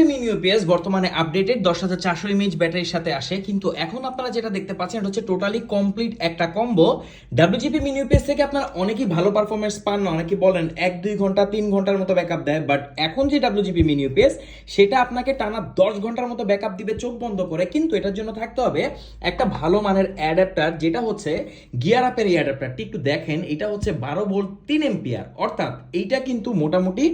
Mini UPS বর্তমানে updated 10,400 mAh ব্যাটারির সাথে আসে, কিন্তু এখন আপনারা যেটা দেখতে পাচ্ছেন এটা হচ্ছে টোটালি কমপ্লিট একটা কম্বো। ডাব্লিউজিপি মিনি ইউপিএস থেকে আপনারা অনেকেই ভালো পারফরমেন্স পান না, অনেকেই বলেন 1-2 ঘন্টা 3 ঘন্টার মতো ব্যাকআপ দেয়, বাট এখন যে ডাব্লিউজিপি মিনি ইউপিএস সেটা আপনাকে টানা 10 ঘন্টার মতো ব্যাকআপ দিবে চোখ বন্ধ করে। কিন্তু এটার জন্য থাকতে হবে একটা ভালো মানের অ্যাডাপ্টার, যেটা হচ্ছে গিয়ার আপের এই অ্যাডাপ্টারটি একটু দেখেন। এটা হচ্ছে 12 ভোল্ট 3 এম্পিয়ার, অর্থাৎ এইটা কিন্তু মোটামুটি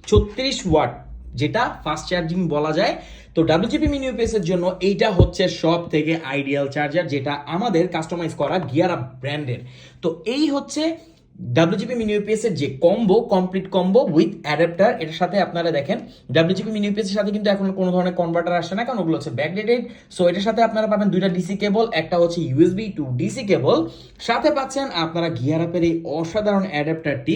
36 ওয়াট, যেটা ফাস্ট চার্জিং বলা যায়। তো ডাব্লিউজিপি মিনি ইউপিএস এর জন্য এইটা হচ্ছে সব থেকে আইডিয়াল চার্জার, যেটা আমাদের কাস্টমাইজ করা গিয়ার আপ ব্র্যান্ডের। তো এই হচ্ছে ডাব্লিউজিপি মিনি ইউপিএস এর যে combo, complete combo with adapter. এটার সাথে আপনারা দেখেন ডাব্লিউজিপি মিনি ইউপিএস এর সাথে কিন্তু এখন কোনো ধরনের কনভার্টার আসে না, কারণ ওগুলো হচ্ছে ব্যাকডেটেড। সো এটার সাথে আপনারা পাবেন দুইটা ডিসি কেবল, একটা হচ্ছে ইউএসবি টু ডিসি কেবল, সাথে পাচ্ছেন আপনারা গিয়ার আপের এই অসাধারণ অ্যাডাপ্টারটি,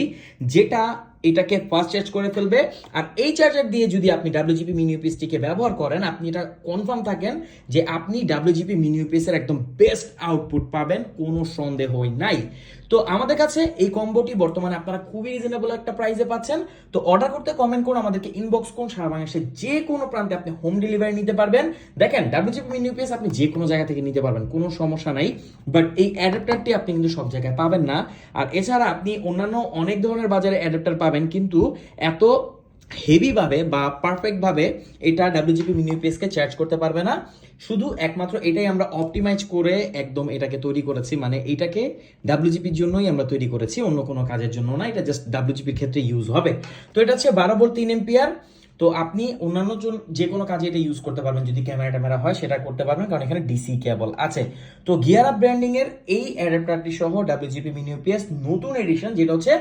যেটা এটাকে ফাস্ট চার্জ করে ফেলবে। আর এই চার্জার দিয়ে যদি আপনি ডাব্লিউজিপি মিনি ইউপিএসটিকে ব্যবহার করেন, আপনি এটা কনফার্ম থাকেন যে আপনি ডাব্লিউজিপি মিনি ইউপিএস এর একদম বেস্ট আউটপুট পাবেন, কোনো সন্দেহই নাই। তো আমাদের কাছে এই কম্বোটি বর্তমানে আপনারা খুবই রিজনেবল একটা প্রাইসে পাচ্ছেন। তো অর্ডার করতে কমেন্ট করুন, আমাদেরকে ইনবক্স করুন, সারা বাংলাদেশের যে কোনো প্রান্তে আপনি হোম ডেলিভারি নিতে পারবেন। দেখেন ডাব্লিউজিপি মিনি ইউপিএস আপনি যে কোনো জায়গা থেকে নিতে পারবেন, কোনো সমস্যা নাই, বাট এই অ্যাডাপ্টারটি আপনি কিন্তু সব জায়গায় পাবেন না। আর এছাড়া আপনি অন্যান্য অনেক ধরনের বাজারে অ্যাডাপ্টার পাবেন, কিন্তু এত হেভিভাবে বা পারফেক্টভাবে এটা ডাব্লিউজিপি মিনি ইউপিএসকে চার্জ করতে পারবে না। শুধু একমাত্র এটাই আমরা অপটিমাইজ করে একদম এটাকে তৈরি করেছি, মানে এটাকে ডাব্লিউজিপির জন্যই আমরা তৈরি করেছি, অন্য কোনো কাজের জন্য না। এটা জাস্ট ডাব্লিউজিপির ক্ষেত্রে ইউজ হবে। তো এটা হচ্ছে 12 ভোল্ট 3 এম্পিয়ার। তো আপনি অন্যান্য যে কোনো কাজে এটা ইউজ করতে পারবেন, যদি ক্যামেরা ট্যামেরা হয় সেটা করতে পারবেন, কারণ এখানে ডিসি কেবল আছে। তো গিয়ার আপ ব্র্যান্ডিং এর এই অ্যাডাপ্টারটি সহ ডাব্লিউজিপি মিনি ইউপিএস নতুন এডিশন, যেটা হচ্ছে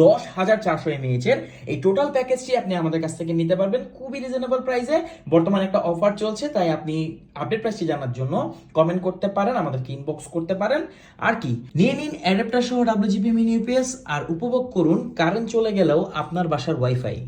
10,400 এমএএইচ এর, এই টোটাল প্যাকেজটি আপনি আমাদের কাছ থেকে নিতে পারবেন খুবই রিজনেবল প্রাইসে। বর্তমানে একটা অফার চলছে, তাই আপনি আপডেট প্রাইসটি জানার জন্য কমেন্ট করতে পারেন, আমাদেরকে ইনবক্স করতে পারেন। আর কি নিয়ে নিন অ্যাডাপ্টার সহ ডাব্লিউজিপি মিনি ইউপিএস আর উপভোগ করুন কারেন্ট চলে গেলেও আপনার বাসার ওয়াইফাই।